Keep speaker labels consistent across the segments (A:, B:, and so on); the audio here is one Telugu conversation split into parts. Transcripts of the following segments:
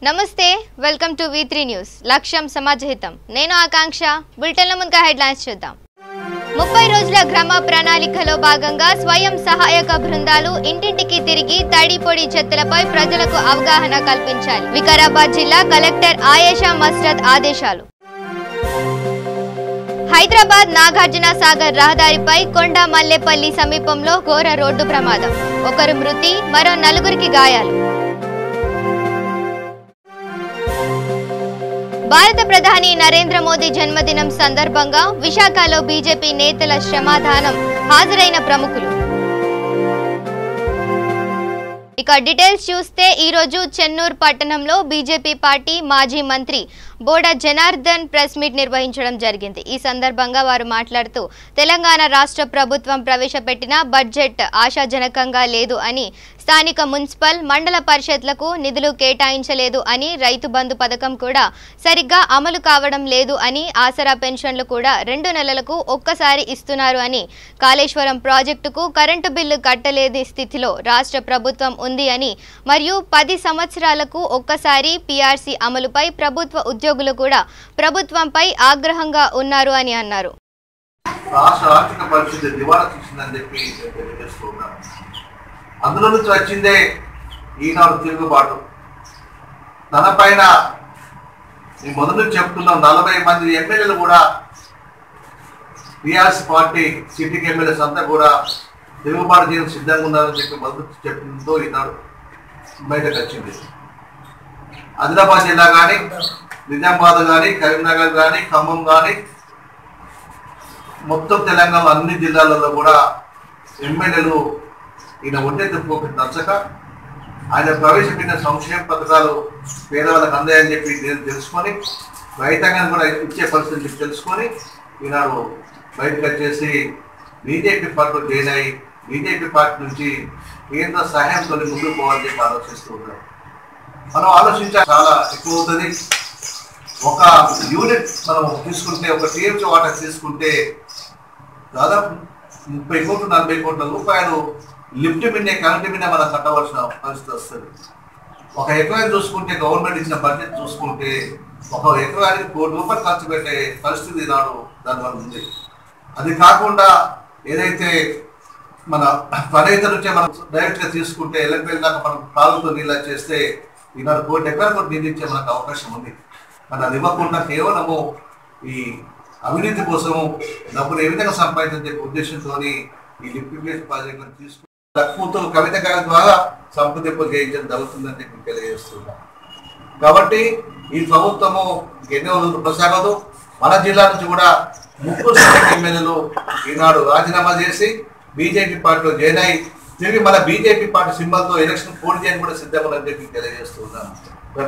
A: నమస్తే వెల్కమ్ టు V3 న్యూస్ లక్ష్యం సమాజహితం నేను ఆకాంక్ష బులెటిన్ల ముందుగా హెడ్లైన్స్ చూద్దాం 30 రోజుల గ్రామ ప్రణాళికలో భాగంగా స్వయం సహాయక బృందాలు ఇంటింటికి తిరిగి తడి పొడి చెత్తలపై ప్రజలకు అవగాహన కల్పించాలి వికారాబాద్ జిల్లా కలెక్టర్ ఆయేషా మస్రద్ ఆదేశాలు హైదరాబాద్ నాగార్జున సాగర్ రహదారిపై కొండ మల్లేపల్లి సమీపంలో ఘోర రోడ్డు ప్రమాదం ఒకరు మృతి మరో నలుగురికి గాయాలు భారత ప్రధాని నరేంద్ర మోదీ జన్మదినం సందర్భంగా విశాఖలో బీజేపీ నేతల శ్రమదానం హాజరైన ప్రముఖులు ఇక డీటెయిల్స్ చూస్తే ఈ రోజు చెన్నూరు పట్టణంలో బీజేపీ పార్టీ మాజీ మంత్రి బోడ జనార్దన్ ప్రెస్ మీట్ నిర్వహించడం జరిగింది ఈ సందర్భంగా వారు మాట్లాడుతూ తెలంగాణ రాష్ట్ర ప్రభుత్వం ప్రవేశపెట్టిన బడ్జెట్ ఆశాజనకంగా లేదు అని స్థానిక మున్సిపల్ మండల పరిషత్లకు నిధులు కేటాయించలేదు అని రైతు బంధు పథకం కూడా సరిగ్గా అమలు కావడం లేదు అని ఆసరా పెన్షన్లు కూడా 2 నెలలకు ఒక్కసారి ఇస్తున్నారు అని కాళేశ్వరం ప్రాజెక్టుకు కరెంటు బిల్లు కట్టలేని స్థితిలో రాష్ట్ర ప్రభుత్వం ఉంది అని మరియు 10 సంవత్సరాలకు ఒక్కసారి పీఆర్సీ అమలుపై ప్రభుత్వ ఉద్యోగులు కూడా ప్రభుత్వంపై ఆగ్రహంగా ఉన్నారు అని అన్నారు
B: రాష్ట్ర ఆర్థిక పరిస్థితి దివాలా తీసిందని చెప్పి తెలియజేస్తున్నాం అందులో నుంచి వచ్చిందే ఈనాడు తిరుగుబాటు తనపైన ఈ మొదలు చెప్తున్నాం 40 మంది ఎమ్మెల్యేలు కూడా టీఆర్ఎస్ పార్టీ సిట్టింగ్ ఎమ్మెల్యేస్ అంతా కూడా తిరుగుబాటు చేయడం సిద్ధంగా ఉన్నారని చెప్పి మొదలు చెప్పడంతో ఈనాడు బయటకు వచ్చింది ఆదిలాబాద్ జిల్లా కానీ నిజామాబాద్ కానీ కరీంనగర్ కానీ ఖమ్మం కానీ మొత్తం తెలంగాణ అన్ని జిల్లాలలో కూడా ఎమ్మెల్యేలు ఈయన ఒంటెత్తుకోక నచ్చక ఆయన ప్రవేశపెట్టిన సంక్షేమ పథకాలు పేదవాళ్ళకి అందాయని చెప్పి తెలుసుకొని రైతాంగాన్ని కూడా ఇచ్చే పరిస్థితి తెలుసుకొని ఈనాడు బయటకు వచ్చేసి బీజేపీ పార్టీలో జాయిన్ అయ్యి బీజేపీ పార్టీ నుంచి కేంద్ర సహాయంతో ముందుకు పోవాలని చెప్పి ఆలోచిస్తూ ఉన్నారు మనం ఆలోచించా చాలా ఎక్కువ అవుతుంది ఒక యూనిట్ మనం తీసుకుంటే ఒక టీఎంసీ వాటర్ తీసుకుంటే దాదాపు 30 కోట్లు 40 కోట్ల రూపాయలు లిఫ్ట్ మిన్నే కరెంటు మిన్నే మనం కట్టవలసిన పరిస్థితి వస్తుంది ఒక ఎకరాన్ని చూసుకుంటే గవర్నమెంట్ ఇచ్చిన బడ్జెట్ చూసుకుంటే ఒక ఎకరానికి ₹1 కోటి ఖర్చు పెట్టే పరిస్థితి నాడు దానివల్ల ఉంది అది కాకుండా ఏదైతే మన ప్రణయిత నుంచే మనం డైరెక్ట్గా తీసుకుంటే ఎల్లపెల్లి దాకా మనం కాలుతో నీళ్ళు చేస్తే ఈనాడు 1 కోటి ఎకరాలకు నీళ్ళు ఇచ్చే మనకు అవకాశం ఉంది కానీ అది ఇవ్వకుండా కేవలము ఈ అవినీతి కోసము డబ్బులు ఏ విధంగా సంపాదించే ఉద్దేశంతో ఈ లిఫ్ట్ ప్రాజెక్టులను తీసుకుని తక్కువతో కవిత గారి ద్వారా సంప్రదింపు చేయించడం జరుగుతుందని చెప్పి తెలియజేస్తున్నాం కాబట్టి ఈ ప్రభుత్వము ఎన్నో రోజులు కొనసాగదు మన జిల్లా నుంచి కూడా 3 ఎమ్మెల్యేలు ఈనాడు రాజీనామా చేసి బీజేపీ పార్టీలో జాయిన్ అయ్యి తిరిగి మన బీజేపీ పార్టీ సింబల్తో ఎలక్షన్ పోటీ చేయని కూడా సిద్ధమని చెప్పి తెలియజేస్తున్నాం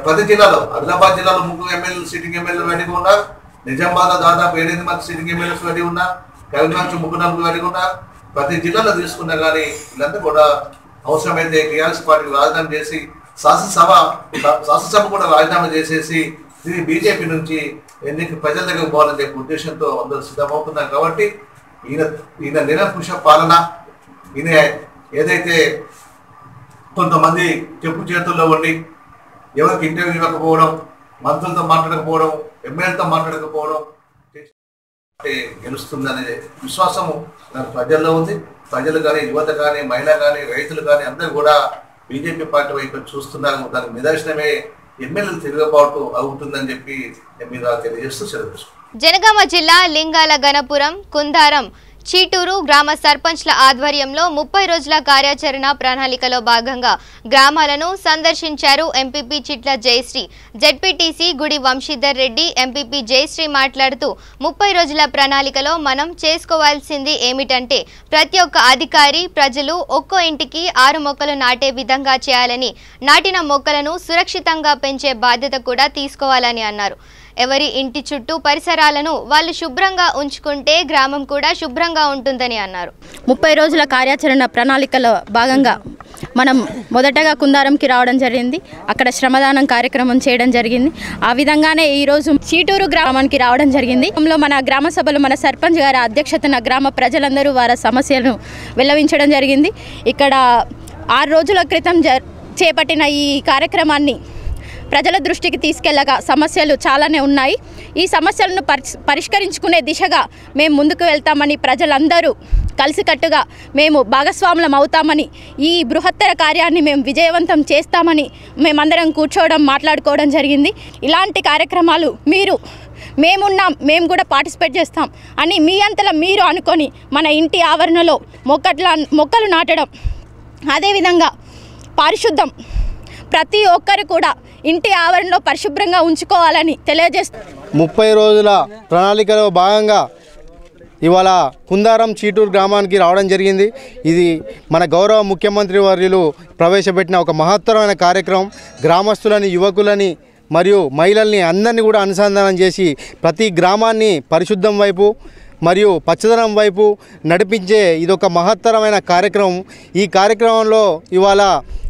B: ప్రతి జిల్లాలో ఆదిలాబాద్ జిల్లాలో 3 ఎమ్మెల్యేలు సిట్టింగ్ ఎమ్మెల్యేలు రెడీగా ఉన్నారు నిజామాబాద్లో దాదాపు 8 మంది సిట్టింగ్ ఎమ్మెల్యేస్ రెడీ ఉన్నారు కరీంనగర్ 3-4 రెడీగా ఉన్నారు ప్రతి జిల్లాలో తీసుకున్నా కానీ వీళ్ళంతా కూడా అవసరమైతే టీఆర్ఎస్ పార్టీ రాజీనామా చేసి శాసనసభ కూడా రాజీనామా చేసేసి దీన్ని బీజేపీ నుంచి ప్రజల దగ్గర పోవాలని చెప్పే ఉద్దేశంతో అందరూ సిద్ధమవుతున్నారు కాబట్టి ఈయన నిరంకుశ పాలన ఈయన ఏదైతే కొంతమంది చెప్పు చేతుల్లో ఉండి ఎవరికి ఇంటర్వ్యూ ఇవ్వకపోవడం మంత్రులతో మాట్లాడకపోవడం ఎమ్మెల్యేలతో మాట్లాడకపోవడం గెలుస్తుందనే విశ్వాసము ప్రజల్లో ఉంది ప్రజలు కానీ యువత కానీ మహిళ కానీ రైతులు కానీ అందరూ కూడా బీజేపీ పార్టీ వైపు చూస్తున్నారు దానికి నిదర్శనమే ఎమ్మెల్యేలు తిరుగుబాటు అవుతుందని చెప్పి మీరు తెలియజేస్తూ సెలవు.
A: జనగామ జిల్లా లింగాల గణపురం కుందారం చీటూరు గ్రామ సర్పంచ్ల ఆధ్వర్యంలో 30 రోజుల కార్యాచరణ ప్రణాళికలో భాగంగా గ్రామాలను సందర్శించారు ఎంపీపీ చిట్ల జయశ్రీ జెడ్పీటీసీ గుడి వంశీధర్ రెడ్డి ఎంపీపీ జయశ్రీ మాట్లాడుతూ 30 రోజుల ప్రణాళికలో మనం చేసుకోవాల్సింది ఏమిటంటే ప్రతి ఒక్క అధికారి ప్రజలు ఒక్కో ఇంటికి 6 మొక్కలు నాటే విధంగా చేయాలని నాటిన మొక్కలను సురక్షితంగా పెంచే బాధ్యత కూడా తీసుకోవాలని అన్నారు ఎవరి ఇంటి చుట్టూ పరిసరాలను వాళ్ళు శుభ్రంగా ఉంచుకుంటే గ్రామం కూడా శుభ్రంగా ఉంటుందని అన్నారు
C: 30 రోజుల కార్యాచరణ ప్రణాళికలో భాగంగా మనం మొదటగా కుందారంకి రావడం జరిగింది అక్కడ శ్రమదానం కార్యక్రమం చేయడం జరిగింది ఆ విధంగానే ఈరోజు చీటూరు గ్రామానికి రావడం జరిగింది మన గ్రామ సభలో మన సర్పంచ్ గారి అధ్యక్షతన గ్రామ ప్రజలందరూ వారి సమస్యలను వెల్లవించడం జరిగింది ఇక్కడ 6 రోజుల క్రితం చేపట్టిన ఈ కార్యక్రమాన్ని ప్రజల దృష్టికి తీసుకెళ్లగా సమస్యలు చాలానే ఉన్నాయి. ఈ సమస్యలను పరిష్కరించుకునే దిశగా మేము ముందుకు వెళ్తామని, ప్రజలందరూ కలిసికట్టుగా మేము భాగస్వాములం అవుతామని, ఈ బృహత్తర కార్యాన్ని మేము విజయవంతం చేస్తామని మేమందరం కూర్చోవడం, మాట్లాడుకోవడం జరిగింది. ఇలాంటి కార్యక్రమాలు మేమున్నాం, మేము కూడా పార్టిసిపేట్ చేస్తాం అని మీ అంతలా మీరు అనుకొని మన ఇంటి ఆవరణలో మొక్కలు నాటడం, అదేవిధంగా పారిశుద్ధం ప్రతి ఒక్కరు కూడా ఇంటి ఆవరణలో పరిశుభ్రంగా ఉంచుకోవాలని తెలియజేస్తారు.
D: 30 రోజుల ప్రణాళికలో భాగంగా ఇవాళ కుందారం చీటూరు గ్రామానికి రావడం జరిగింది. ఇది మన గౌరవ ముఖ్యమంత్రి వర్యులు ప్రవేశపెట్టిన ఒక మహత్తరమైన కార్యక్రమం. గ్రామస్తులని, యువకులని మరియు మహిళల్ని అందరినీ కూడా అనుసంధానం చేసి ప్రతి గ్రామాన్ని పరిశుద్ధం వైపు మరియు పచ్చదనం వైపు నడిపించే ఇదొక మహత్తరమైన కార్యక్రమం. ఈ కార్యక్రమంలో ఇవాళ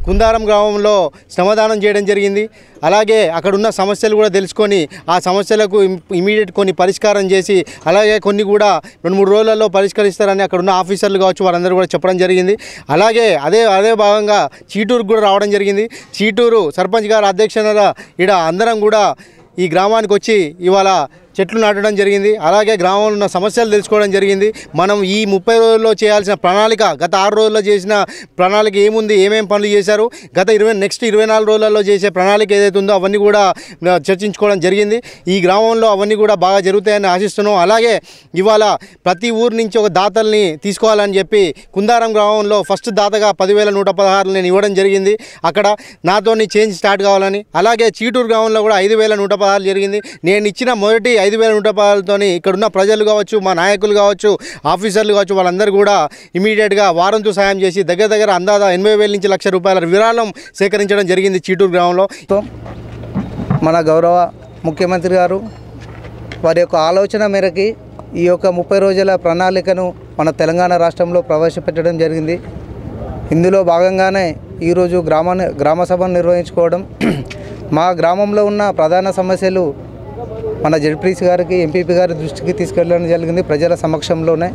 D: కుందారం గ్రామంలో శ్రమదానం చేయడం జరిగింది. అలాగే అక్కడున్న సమస్యలు కూడా తెలుసుకొని ఆ సమస్యలకు ఇమీడియట్ కొన్ని పరిష్కారం చేసి, అలాగే కొన్ని కూడా 2-3 రోజులలో పరిష్కరిస్తారని అక్కడున్న ఆఫీసర్లు కావచ్చు వారందరూ కూడా చెప్పడం జరిగింది. అలాగే అదే భాగంగా చీటూరుకు కూడా రావడం జరిగింది. చీటూరు సర్పంచ్ గారి అధ్యక్షతన ఇక్కడ అందరం కూడా ఈ గ్రామానికి వచ్చి ఇవాళ చెట్లు నాటడం జరిగింది. అలాగే గ్రామంలో ఉన్న సమస్యలు తెలుసుకోవడం జరిగింది. మనం ఈ 30 రోజుల్లో చేయాల్సిన ప్రణాళిక, గత 6 రోజుల్లో చేసిన ప్రణాళిక ఏముంది, ఏమేం పనులు చేశారు, నెక్స్ట్ 24 రోజులలో చేసే ప్రణాళిక ఏదైతే ఉందో అవన్నీ కూడా చర్చించుకోవడం జరిగింది. ఈ గ్రామంలో అవన్నీ కూడా బాగా జరుగుతాయని ఆశిస్తున్నాం. అలాగే ఇవాళ ప్రతి ఊరు నుంచి ఒక దాతల్ని తీసుకోవాలని చెప్పి కుందారం గ్రామంలో ఫస్ట్ దాతగా 10,116 నేను ఇవ్వడం జరిగింది. అక్కడ నాతోని చేంజ్ స్టార్ట్ కావాలని. అలాగే చీటూరు గ్రామంలో కూడా 5,116 జరిగింది. నేను ఇచ్చిన మొదటి 5,116తోని ఇక్కడున్న ప్రజలు కావచ్చు, మా నాయకులు కావచ్చు, ఆఫీసర్లు కావచ్చు, వాళ్ళందరూ కూడా ఇమీడియట్గా వారంతో సాయం చేసి దగ్గర అందాజ 80,000 నుంచి ₹1,00,000 విరాళం సేకరించడం జరిగింది చీటూరు గ్రామంలో.
E: మన గౌరవ ముఖ్యమంత్రి గారు వారి యొక్క ఆలోచన మేరకి ఈ యొక్క 30 రోజుల ప్రణాళికను మన తెలంగాణ రాష్ట్రంలో ప్రవేశపెట్టడం జరిగింది. ఇందులో భాగంగానే ఈరోజు గ్రామ సభను నిర్వహించుకోవడం, మా గ్రామంలో ఉన్న ప్రధాన సమస్యలు మన జడ్పీసీ గారికి, ఎంపీపీ గారి దృష్టికి తీసుకెళ్ళడం జరిగింది ప్రజల సమక్షంలోనే.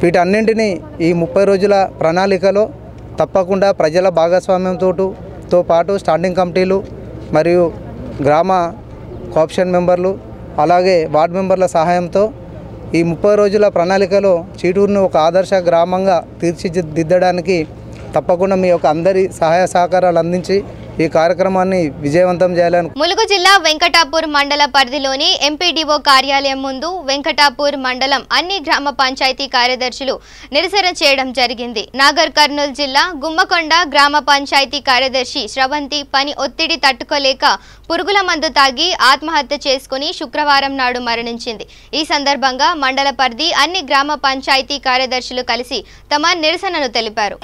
E: వీటన్నింటినీ ఈ 30 రోజుల ప్రణాళికలో తప్పకుండా ప్రజల భాగస్వామ్యంతో పాటు స్టాండింగ్ కమిటీలు మరియు గ్రామ కోఆప్షన్ మెంబర్లు, అలాగే వార్డు మెంబర్ల సహాయంతో ఈ 30 రోజుల ప్రణాళికలో చీటూరును ఒక ఆదర్శ గ్రామంగా తీర్చిదిద్దడానికి తప్పకుండా మీ యొక్క అందరి సహాయ సహకారాలు అందించి ఈ కార్యక్రమాన్ని విజయవంతం చేయాలని.
A: ములుగు జిల్లా వెంకటాపూర్ మండల పరిధిలోని ఎంపీడీఓ కార్యాలయం ముందు వెంకటాపూర్ మండలం అన్ని గ్రామ పంచాయతీ కార్యదర్శులు నిరసన చేయడం జరిగింది. నాగర్ కర్నూలు జిల్లా గుమ్మకొండ గ్రామ పంచాయతీ కార్యదర్శి శ్రవంతి పని ఒత్తిడి తట్టుకోలేక పురుగుల మందు తాగి ఆత్మహత్య చేసుకుని శుక్రవారం నాడు మరణించింది. ఈ సందర్భంగా మండల పరిధి అన్ని గ్రామ పంచాయతీ కార్యదర్శులు కలిసి తమ నిరసనను తెలిపారు.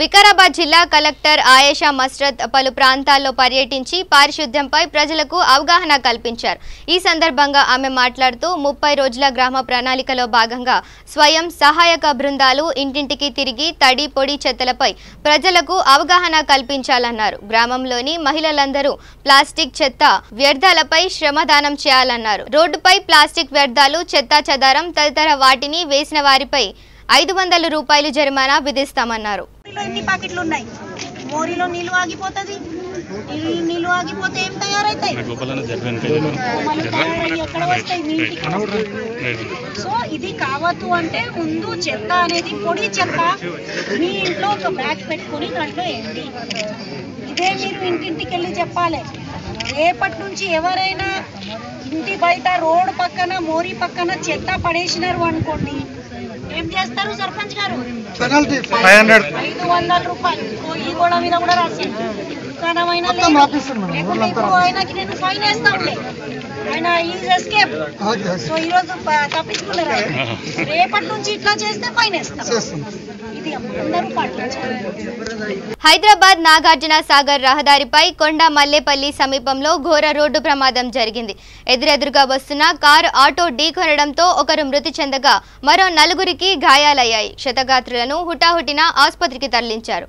A: వికారాబాద్ జిల్లా కలెక్టర్ ఆయేషా మస్రత్ పలు ప్రాంతాల్లో పర్యటించి పారిశుద్ధ్యంపై ప్రజలకు అవగాహన కల్పించారు. ఈ సందర్భంగా ఆమె మాట్లాడుతూ 30 రోజుల గ్రామ ప్రణాళికలో భాగంగా స్వయం సహాయక బృందాలు ఇంటింటికి తిరిగి తడి పొడి చెత్తలపై ప్రజలకు అవగాహన కల్పించాలన్నారు. గ్రామంలోని మహిళలందరూ ప్లాస్టిక్ చెత్త వ్యర్థాలపై శ్రమదానం చేయాలన్నారు. రోడ్డుపై ప్లాస్టిక్ వ్యర్థాలు, చెత్తా చెదారం తదితర వాటిని వేసిన వారిపై ₹500 జరిమానా విధిస్తామన్నారు.
F: మోరీలో నీళ్లు ఆగిపోతుంది, నీళ్లు ఆగిపోతే ఏం తయారైతాయి, ఎక్కడ వస్తాయి మీ ఇంటికి. సో ఇది కావద్దు అంటే ముందు చెత్త అనేది పొడి చెత్త మీ ఇంట్లో ఒక బ్యాగ్ పెట్టుకొని దాంట్లో వేయండి. ఇదే మీరు ఇంటింటికి వెళ్ళి చెప్పాలి. రేపటి నుంచి ఎవరైనా ఇంటి బయట రోడ్ పక్కన మోరీ పక్కన చెత్త పడేసినారు అనుకోండి, ఏం చేస్తారు సర్పంచ్ గారు? ₹500. ఈ గోడ మీద కూడా రాసి దుకాణమైనా లేకుంటే ఇప్పుడు ఆయనకి నేను ఫైన్ వేస్తాంలే, ఆయన ఈజ్ ఎస్కేప్. సో ఈరోజు తప్పించుకున్నారు. రేపటి నుంచి ఇట్లా చేస్తే ఫైన్ వేస్తాం. ఇది అందరూ పాటించాలి.
A: హైదరాబాద్ నాగార్జున సాగర్ రహదారిపై కొండ మల్లేపల్లి సమీపంలో ఘోర రోడ్డు ప్రమాదం జరిగింది. ఎదురెదురుగా వస్తున్న కారు ఆటో ఢీకొనడంతో ఒకరు మృతి చెందగా మరో 4గురికి గాయాలయ్యాయి. క్షతగాత్రులను హుటాహుటిన ఆసుపత్రికి తరలించారు.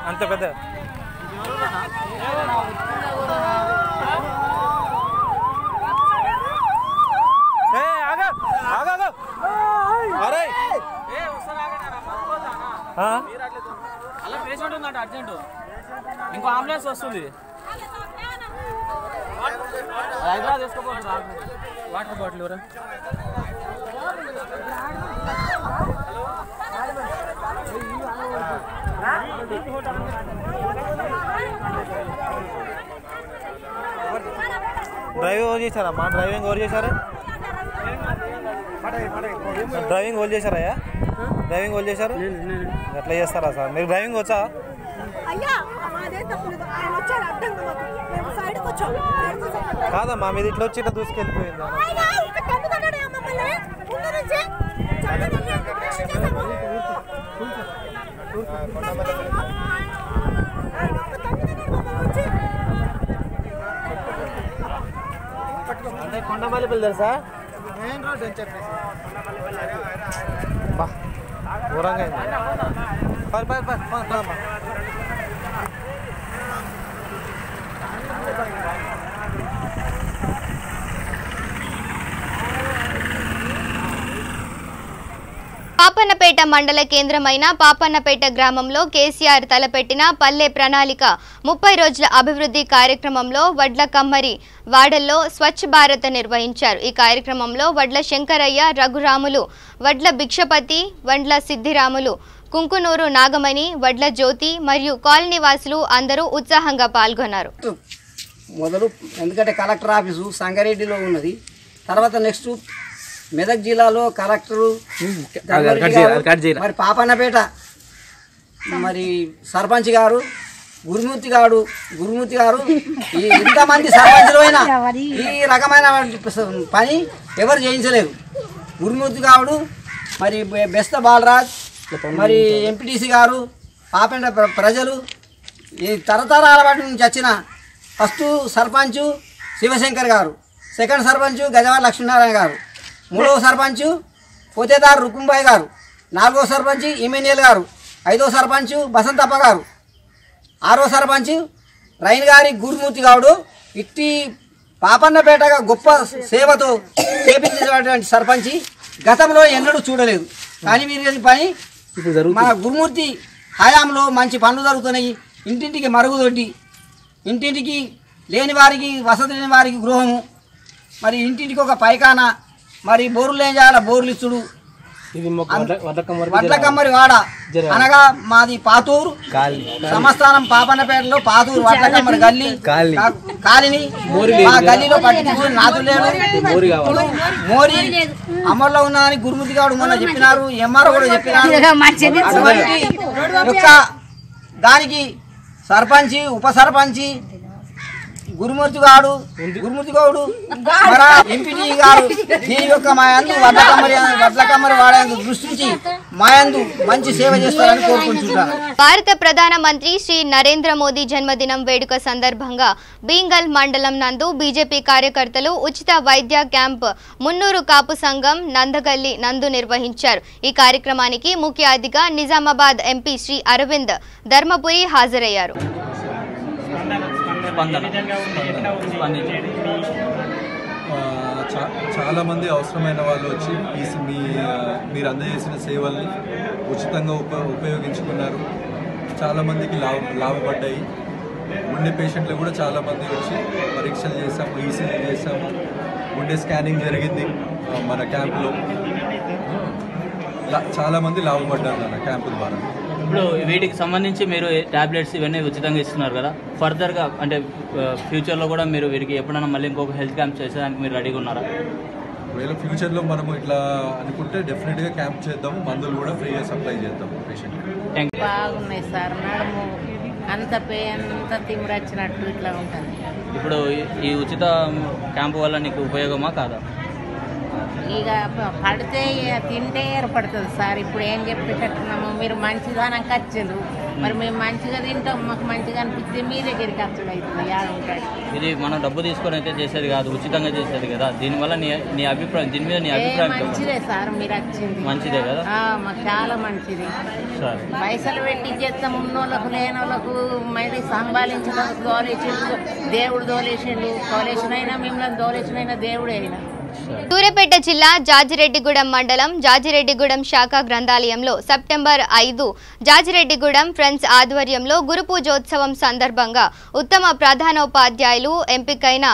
G: అంత పెద్ద
H: పేషెంట్ ఉందంట అర్జెంటు ఇంకో అంబులెన్స్ వస్తుంది హైదరాబాద్ తీసుకోపోతుంది వాటర్ బాటిల్ ఎవరా
G: డ్రైవింగ్ ఓవర్ చేశారమ్మా డ్రైవింగ్ ఓవర్ చేశారా డ్రైవింగ్ ఓవర్ చేశారయ్యా డ్రైవింగ్ ఓవర్ చేశారు ఎట్లా చేస్తారా సార్ మీరు డ్రైవింగ్ వచ్చా కాదమ్మా మీది ఇట్లా వచ్చి ఇట్లా దూసుకెళ్ళిపోయిందా అంటే కొండమల్లి పిల్లలు తెలుసా మెయిన్ రోడ్ అని చెప్పేసి ఘోరంగా
A: పాపన్నపేట మండల కేంద్రమైన పాపన్నపేట గ్రామంలో కేసీఆర్ తలపెట్టిన పల్లె ప్రణాళిక 30 రోజుల అభివృద్ధి కార్యక్రమంలో వడ్ల కమ్మరి వాడల్లో స్వచ్ఛ భారత్ నిర్వహించారు. ఈ కార్యక్రమంలో వడ్ల శంకరయ్య, రఘురాములు, వడ్ల భిక్షపతి, వడ్ల సిద్ధిరాములు, కుంకునూరు నాగమణి, వడ్ల జ్యోతి మరియు కాలనీ వాసులు అందరూ ఉత్సాహంగా పాల్గొన్నారు.
I: మొదలు ఎందుకంటే కలెక్టర్ ఆఫీసు సంగారెడ్డిలో ఉన్నది. తర్వాత నెక్స్ట్ మెదక్ జిల్లాలో కలెక్టరు మరి పాపన్నపేట మరి సర్పంచ్ గారు గురుమూర్తి గారు ఇంతమంది సర్పంచ్లు అయినా ఈ రకమైన పని ఎవరు చేయించలేరు. గురుమూర్తి గారు మరి బెస్త బాలరాజ్ మరి ఎంపీటీసీ గారు పాపన్నపేట ప్రజలు ఈ తరతరాల వాటి నుంచి వచ్చిన ఫస్ట్ సర్పంచ్ శివశంకర్ గారు, సెకండ్ సర్పంచ్ గజవాడ లక్ష్మీనారాయణ గారు, మూడవ సర్పంచ్ పోతేదారు రుకుంబాయ్ గారు, నాలుగో సర్పంచ్ ఇమెనియల్ గారు, ఐదో సర్పంచ్ బసంతప్ప గారు, ఆరో సర్పంచ్ రైన్ గారి గురుమూర్తి గౌడు. ఇట్టి పాపన్నపేటగా గొప్ప సేవతో చేపించినటువంటి సర్పంచ్ గతంలో ఎన్నడూ చూడలేదు. కానీ వీరి పని మా గురుమూర్తి హయాంలో మంచి పనులు జరుగుతున్నాయి. ఇంటింటికి మరుగుదొడ్డి, ఇంటింటికి లేని వారికి వసతి లేని వారికి గృహము, మరి ఇంటింటికి ఒక పైకానా, మరి బోర్లు ఏం చేయాలి బోర్లు ఇచ్చుడు. వడ్లకమ్మరి వాడ అనగా మాది పాతూరు సంస్థానం పాపన్నపేటలో పాతూరు వడ్లకమ్మరి గల్లీ కాలిని మా గల్లీలో పట్టించుకుని నాతులేడు మోరి అమల్లో ఉన్నదని గురుమూర్తి గారు మొన్న చెప్పినారు, ఎంఆర్ఓ కూడా చెప్పినారు. అటువంటి యొక్క దానికి సర్పంచి ఉప సర్పంచి గురుమూర్తి గౌడు ఎంపీటీ గారు దీని యొక్క మాయందు వడ్లకమ్మరి వాడేందుకు దృష్టించి మాయందు మంచి సేవ చేస్తారని కోరుకుంటున్నాను.
A: భారత ప్రధానమంత్రి శ్రీ నరేంద్ర మోదీ జన్మదినం వేడుక సందర్భంగా బీంగల్ మండలం నందు బీజేపీ కార్యకర్తలు ఉచిత వైద్య క్యాంప్ మున్నూరు కాపు సంఘం నందగల్లి నందు నిర్వహించారు. ఈ కార్యక్రమానికి ముఖ్య అతిథిగా నిజామాబాద్ ఎంపీ శ్రీ అరవింద్ ధర్మపురి హాజరయ్యారు.
J: చాలామంది అవసరమైన వాళ్ళు వచ్చి మీరు అందజేసిన సేవల్ని ఉచితంగా ఉపయోగించుకున్నారు. చాలామందికి లాభపడ్డాయి. గుండె పేషెంట్లు కూడా చాలామంది వచ్చి పరీక్షలు చేసాము, ఈసీజీ చేసాము, గుండె స్కానింగ్ జరిగింది మన క్యాంపులో. చాలామంది లాభపడ్డారు మన క్యాంపు ద్వారా.
H: ఇప్పుడు వీటికి సంబంధించి మీరు టాబ్లెట్స్ ఇవన్నీ ఉచితంగా ఇస్తున్నారు కదా, ఫర్దర్గా అంటే ఫ్యూచర్లో కూడా మీరు వీటికి ఎప్పుడైనా మళ్ళీ ఇంకొక హెల్త్ క్యాంప్ చేసేదానికి మీరు రెడీగా ఉన్నారా?
J: ఒకవేళ ఫ్యూచర్లో మనము ఇట్లా అనుకుంటే డెఫినెట్గా క్యాంప్ చేద్దాము, మందులు కూడా ఫ్రీగా సప్లై చేద్దాము పేషెంట్.
K: బాగున్నాయి సార్, నడుము అంత తిమ్మిరచ్చినట్టు ఇట్లా ఉంటుంది.
H: ఇప్పుడు ఈ ఉచిత క్యాంపు వల్ల నీకు ఉపయోగమా కాదా?
K: ఇక పడితే తింటే ఏర్పడుతుంది సార్. ఇప్పుడు ఏం చెప్పేటట్టున్నాము, మీరు మంచిదానికి వచ్చిండ్రు, మరి మేము మంచిగా తింటాం, మాకు మంచిగా అనిపిస్తే మీ దగ్గరికి వచ్చుడు అవుతుంది. ఉంటాడు
H: ఇది మనం డబ్బు తీసుకొని అయితే చేసేది కాదు, ఉచితంగా చేసేది కదా. దీనివల్ల నీ అభిప్రాయం, దీని మీద నీ అభిప్రాయం?
K: మంచిదే సార్ మీరు వచ్చింది,
H: మంచిదే కదా,
K: మాకు చాలా మంచిది. పైసలు పెట్టి చేస్తాం, ఉన్నోళ్ళకు లేనోళ్ళకు మరి సంపాదించడానికి దోలేసిండు దేవుడు, తోలేసినైనా మిమ్మల్ని దోలేసినైనా దేవుడే అయినా.
A: సూర్యాపేట జిల్లా జాజిరెడ్డిగూడెం మండలం జాజిరెడ్డిగూడెం శాఖ గ్రంథాలయంలో సెప్టెంబర్ 5 జాజిరెడ్డిగూడెం ఫ్రెండ్స్ ఆధ్వర్యంలో గురు పూజోత్సవం సందర్భంగా ఉత్తమ ప్రధానోపాధ్యాయులు ఎంపికైన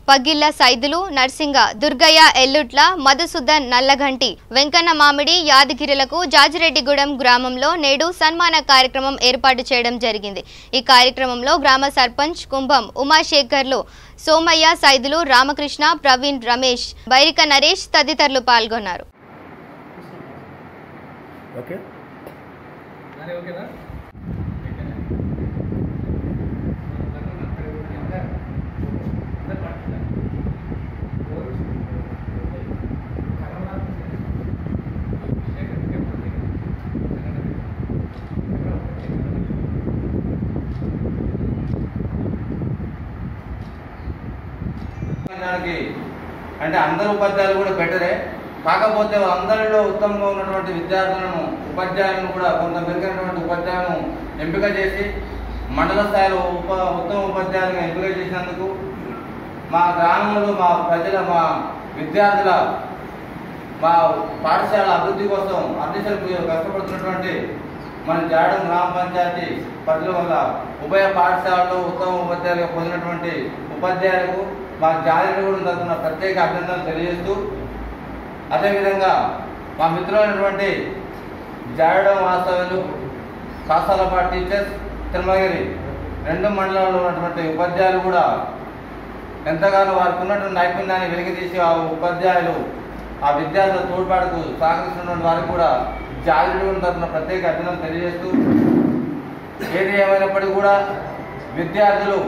A: పగిళ్ల సైదులు, నర్సింగ, దుర్గయ్య ఎల్లుట్ల, మధుసూదన్ నల్లగంటి, వెంకన్న మామిడి యాదగిరిలకు జాజిరెడ్డిగూడెం గ్రామంలో నేడు సన్మాన కార్యక్రమం ఏర్పాటు చేయడం జరిగింది. ఈ కార్యక్రమంలో గ్రామ సర్పంచ్ కుంభం ఉమాశేఖర్లు, సోమయ్య సైదులు, రామకృష్ణ, ప్రవీణ్, రమేష్, బైరిక నరేష్ తదితరులు పాల్గొన్నారు.
L: అంటే అందరు ఉపాధ్యాయులు కూడా బెటరే, కాకపోతే అందరిలో ఉత్తమంగా ఉన్నటువంటి విద్యార్థులను, ఉపాధ్యాయులను కూడా కొంత మెరుగైనటువంటి ఉపాధ్యాయులను ఎంపిక చేసి మండల స్థాయిలో ఉత్తమ ఉపాధ్యాయులను ఎంపిక చేసినందుకు మా గ్రామంలో మా ప్రజల, మా విద్యార్థుల, మా పాఠశాల అభివృద్ధి కోసం అధ్యక్షులు కష్టపడుతున్నటువంటి మన జాడం గ్రామ పంచాయతీ పరిధిలో వల్ల ఉభయ పాఠశాలలో ఉత్తమ ఉపాధ్యాయులుగా పొందినటువంటి ఉపాధ్యాయులకు మా జాజిరెడ్డిగూడెం తరఫున ప్రత్యేక అభినందనలు తెలియజేస్తూ, అదేవిధంగా మా మిత్రులైనటువంటి జాడడం వాస్తవ్యులు, కాసాలపాటి టీచర్స్, తిరుమలగిరి 2 మండలాల్లో ఉన్నటువంటి ఉపాధ్యాయులు కూడా ఎంతగానో వారికి ఉన్నటువంటి నైపుణ్యాన్ని వెలికితీసి ఆ ఉపాధ్యాయులు ఆ విద్యార్థుల తోడ్పాటుకు సహకరిస్తున్నటువంటి వారికి కూడా జాజిరెడ్డిగూడెం తరఫున ప్రత్యేక అభినందనలు తెలియజేస్తూ, ఏది ఏమైనప్పటికీ కూడా విద్యార్థులు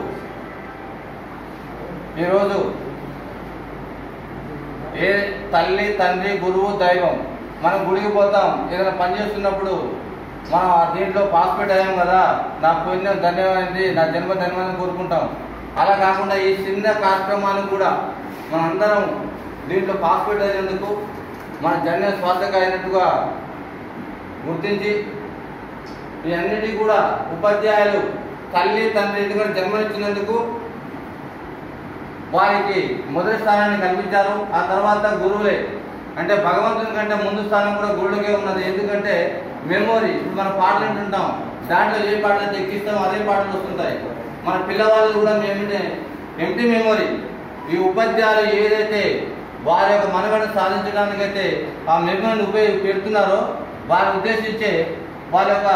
L: ఈరోజు ఏ తల్లి, తండ్రి, గురువు, దైవం. మనం గుడికి పోతాం, ఏదైనా పని చేస్తున్నప్పుడు మనం దీంట్లో పార్టిసిపేట్ అయ్యాం కదా, నా పుణ్యం ధన్యమైంది, నా జన్మ ధన్యమైంది కోరుకుంటాం. అలా కాకుండా ఈ చిన్న కార్యక్రమాన్ని కూడా మనందరం దీంట్లో పార్టిసిపేట్ అయినందుకు మన జన్య స్వార్థక అయినట్టుగా గుర్తించి ఈ అన్నిటికీ కూడా ఉపాధ్యాయులు తల్లి, తండ్రి ఎందుకంటే జన్మనిచ్చినందుకు వారికి మొదటి స్థానాన్ని కల్పించారు. ఆ తర్వాత గురువులే, అంటే భగవంతుని కంటే ముందు స్థానం కూడా గురువులకే ఉన్నది. ఎందుకంటే మెమోరీ, ఇప్పుడు మనం పాటలు వింటుంటాం, దాంట్లో ఏ పాటలు ఎక్కిస్తాం అదే పాటలు వస్తుంటాయి. మన పిల్లవాళ్ళు కూడా ఎంటీ మెమోరీ. ఈ ఉపాధ్యాయులు ఏదైతే వారి యొక్క మనుగడను సాధించడానికైతే ఆ మెమోరీని పెడుతున్నారో వారిని ఉద్దేశించే వారి యొక్క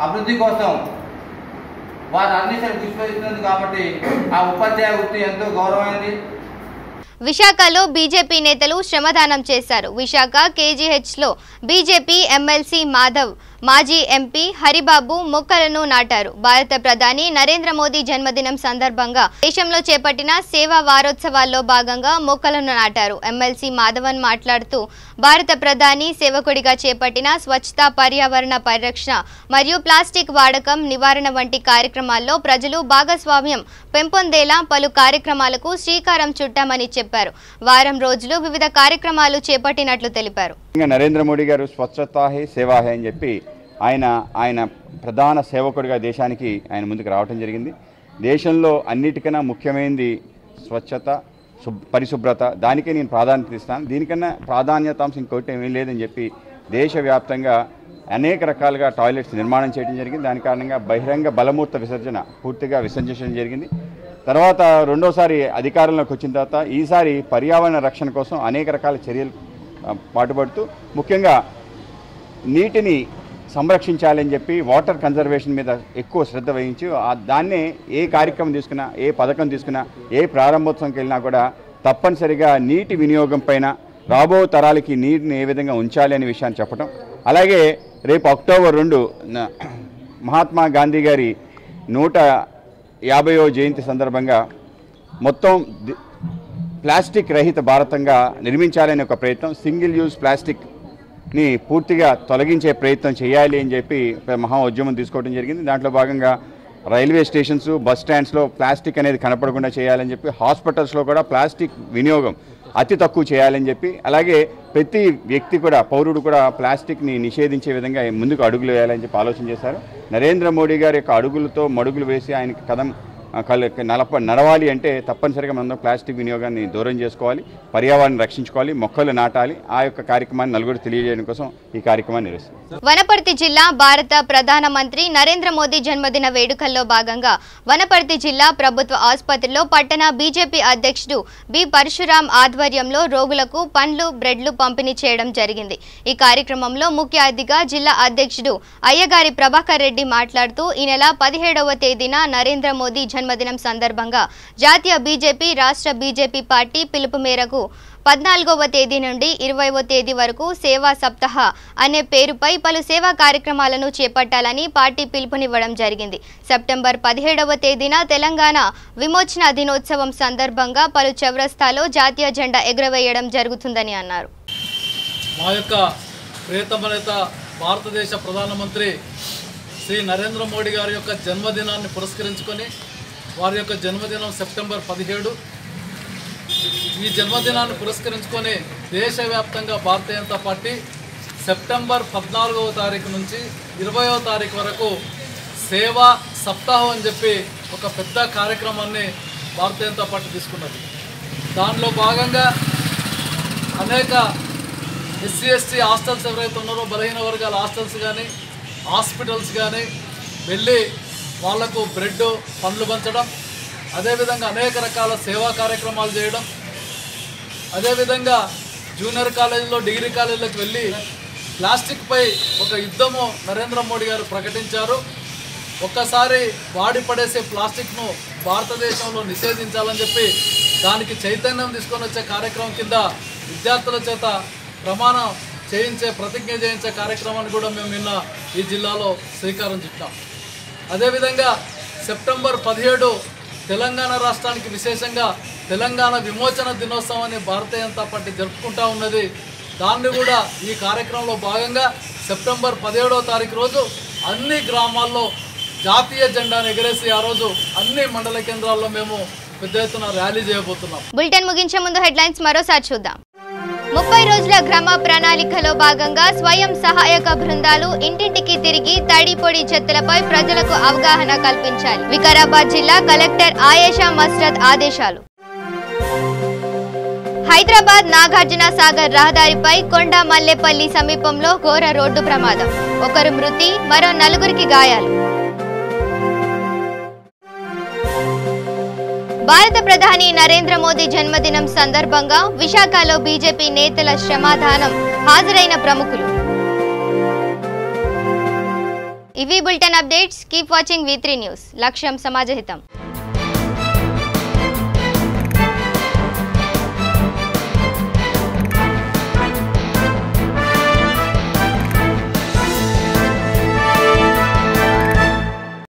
L: అభివృద్ధి కోసం వారు అన్నిసారి విశ్వసిస్తున్నారు. కాబట్టి ఆ ఉపాధ్యాయ వృత్తి ఎంతో గౌరవమైనది.
A: విశాఖలో బీజేపీ నేతలు శ్రమదానం చేశారు. విశాఖ కేజీహెచ్లో బీజేపీ ఎమ్మెల్సీ మాధవ్, మాజీ ఎంపీ హరిబాబు మొక్కలను నాటారు. భారత ప్రధాని నరేంద్ర మోదీ జన్మదినం సందర్భంగా దేశంలో చేపట్టిన సేవా వారోత్సవాల్లో భాగంగా మొక్కలను నాటారు. ఎమ్మెల్సీ మాధవన్ మాట్లాడుతూ, భారత ప్రధాని సేవకుడిగా చేపట్టిన స్వచ్ఛత, పర్యావరణ పరిరక్షణ మరియు ప్లాస్టిక్ వాడకం నివారణ వంటి కార్యక్రమాల్లో ప్రజలు భాగస్వామ్యం పెంపొందేలా పలు కార్యక్రమాలకు శ్రీకారం చుట్టామని చెప్పారు. వారం రోజులు వివిధ కార్యక్రమాలు చేపట్టినట్లు తెలిపారు.
M: నరేంద్ర మోడీ గారు స్వచ్ఛతా హే సేవా హే అని చెప్పి ఆయన ప్రధాన సేవకుడిగా దేశానికి ఆయన ముందుకు రావడం జరిగింది. దేశంలో అన్నిటికన్నా ముఖ్యమైనది స్వచ్ఛత, పరిశుభ్రత. దానికే నేను ప్రాధాన్యత ఇస్తాను. దీనికన్నా ప్రాధాన్యతాంశం ఇంకోటి ఏమీ లేదని చెప్పి దేశవ్యాప్తంగా అనేక రకాలుగా టాయిలెట్స్ నిర్మాణం చేయడం జరిగింది. దాని కారణంగా బహిరంగ బలమూర్త విసర్జన పూర్తిగా విసర్జించడం జరిగింది. తర్వాత రెండోసారి అధికారంలోకి వచ్చిన తర్వాత ఈసారి పర్యావరణ రక్షణ కోసం అనేక రకాల చర్యలు పాటుపడుతూ ముఖ్యంగా నీటిని సంరక్షించాలని చెప్పి వాటర్ కన్జర్వేషన్ మీద ఎక్కువ శ్రద్ధ వహించి దాన్నే ఏ కార్యక్రమం తీసుకున్నా, ఏ పథకం తీసుకున్నా, ఏ ప్రారంభోత్సవంకి వెళ్ళినా కూడా తప్పనిసరిగా నీటి వినియోగం పైన రాబో తరాలకి నీటిని ఏ విధంగా ఉంచాలి అనే విషయాన్ని చెప్పడం. అలాగే రేపు అక్టోబర్ 2 మహాత్మా గాంధీ గారి 150వ జయంతి సందర్భంగా మొత్తం ప్లాస్టిక్ రహిత భారతంగా నిర్మించాలనే ఒక ప్రయత్నం, సింగిల్ యూజ్ ప్లాస్టిక్ని పూర్తిగా తొలగించే ప్రయత్నం చేయాలి అని చెప్పి మహా ఉద్యమం తీసుకోవడం జరిగింది. దాంట్లో భాగంగా రైల్వే స్టేషన్స్, బస్ స్టాండ్స్లో ప్లాస్టిక్ అనేది కనపడకుండా చేయాలని చెప్పి, హాస్పిటల్స్లో కూడా ప్లాస్టిక్ వినియోగం అతి తక్కువ చేయాలని చెప్పి, అలాగే ప్రతి వ్యక్తి కూడా, పౌరుడు కూడా ప్లాస్టిక్ని నిషేధించే విధంగా ముందుకు అడుగులు వేయాలని చెప్పి ఆలోచన చేశారు. నరేంద్ర మోడీ గారి యొక్క అడుగులతో మడుగులు వేసి ఆయనకి కదం నడవాలి అంటే తప్పనిసరిగా మనం ప్లాస్టిక్ వినియోగాన్ని దూరం చేసుకోవాలి, పర్యావరణాన్ని రక్షించుకోవాలి, మొక్కలు నాటాలి. ఆ యొక్క కార్యక్రమాన్ని నలుగురు తెలియజేయడం కోసం ఈ కార్యక్రమాన్ని నిర్వహిస్తారు.
A: వనపర్తి జిల్లా భారత ప్రధానమంత్రి నరేంద్ర మోదీ జన్మదిన వేడుకల్లో భాగంగా వనపర్తి జిల్లా ప్రభుత్వ ఆసుపత్రిలో పట్టణ బీజేపీ అధ్యక్షుడు బి పరశురాం ఆధ్వర్యంలో రోగులకు పండ్లు, బ్రెడ్లు పంపిణీ చేయడం జరిగింది. ఈ కార్యక్రమంలో ముఖ్య అతిథిగా జిల్లా అధ్యక్షుడు అయ్యగారి ప్రభాకర్ రెడ్డి మాట్లాడుతూ ఈ నెల 17వ తేదీన నరేంద్ర మోదీ జన్మదినం సందర్భంగా జాతీయ బీజేపీ, రాష్ట్ర బీజేపీ పార్టీ పిలుపు మేరకు 14వ తేదీ నుండి 20వ తేదీ వరకు సేవా సప్తాహ అనే పేరుపై పలు సేవా కార్యక్రమాలను చేపట్టాలని పార్టీ పిలుపునివ్వడం జరిగింది. సెప్టెంబర్ 17వ తేదీన తెలంగాణ విమోచన దినోత్సవం సందర్భంగా పలు చౌరస్తాలో జాతీయ జెండా ఎగురవేయడం జరుగుతుందని అన్నారు.
N: మా యొక్క ప్రియతమ నేత భారతదేశ ప్రధానమంత్రి శ్రీ నరేంద్ర మోడీ గారి యొక్క జన్మదినాన్ని పురస్కరించుకొని, వారి యొక్క జన్మదినం సెప్టెంబర్ 17. ఈ జన్మదినాన్ని పురస్కరించుకొని దేశవ్యాప్తంగా భారతీయ జనతా పార్టీ సెప్టెంబర్ 14వ తారీఖు నుంచి 20వ తారీఖు వరకు సేవా సప్తాహం అని చెప్పి ఒక పెద్ద కార్యక్రమాన్ని భారతీయ జనతా పార్టీ తీసుకున్నది. దానిలో భాగంగా అనేక ఎస్సీ ఎస్టీ హాస్టల్స్ ఎవరైతే ఉన్నారో, బలహీన వర్గాల హాస్టల్స్ కానీ, హాస్పిటల్స్ కానీ వెళ్ళి వాళ్లకు బ్రెడ్, పండ్లు పంచడం, అదేవిధంగా అనేక రకాల సేవా కార్యక్రమాలు చేయడం, అదేవిధంగా జూనియర్ కాలేజీలో, డిగ్రీ కాలేజీలకు వెళ్ళి ప్లాస్టిక్పై ఒక యుద్ధము నరేంద్ర మోడీ గారు ప్రకటించారు. ఒక్కసారి వాడి పడేసే ప్లాస్టిక్ను భారతదేశంలో నిషేధించాలని చెప్పి దానికి చైతన్యం తీసుకొని వచ్చే కార్యక్రమం కింద విద్యార్థుల చేత ప్రమాణం చేయించే, ప్రతిజ్ఞ చేయించే కార్యక్రమాన్ని కూడా మేము నిన్న ఈ జిల్లాలో శ్రీకారం చుట్టాం. అదేవిధంగా సెప్టెంబర్ 17 తెలంగాణ రాష్ట్రానికి విశేషంగా తెలంగాణ విమోచన దినోత్సవాన్ని భారతీయ జనతా పార్టీ జరుపుకుంటూ ఉన్నది. దాన్ని కూడా ఈ కార్యక్రమంలో భాగంగా సెప్టెంబర్ 17వ తారీఖు రోజు అన్ని గ్రామాల్లో జాతీయ జెండాను ఎగరేసి ఆ రోజు అన్ని మండల కేంద్రాల్లో మేము పెద్ద ఎత్తున ర్యాలీ చేయబోతున్నాం.
A: బులెటిన్ ముగించే ముందు హెడ్లైన్స్ మరోసారి చూద్దాం. 30 రోజుల గ్రామ ప్రణాళికలో భాగంగా స్వయం సహాయక బృందాలు ఇంటింటికి తిరిగి తడి పొడి చెత్తలపై ప్రజలకు అవగాహన కల్పించాలి. వికారాబాద్ జిల్లా కలెక్టర్ ఆయేషా మస్రద్ ఆదేశాలు. హైదరాబాద్ నాగార్జున సాగర్ రహదారిపై కొండ మల్లేపల్లి సమీపంలో ఘోర రోడ్డు ప్రమాదం, ఒకరు మృతి, మరో 4గురికి గాయాలు. భారత ప్రధాని నరేంద్ర మోదీ జన్మదినం సందర్భంగా విశాఖలో బీజేపీ నేతల శ్రమదానం, హాజరైన ప్రముఖులు. ఇవి bulletin updates. Keep watching V3 news. లక్ష్యం సమాజహితం.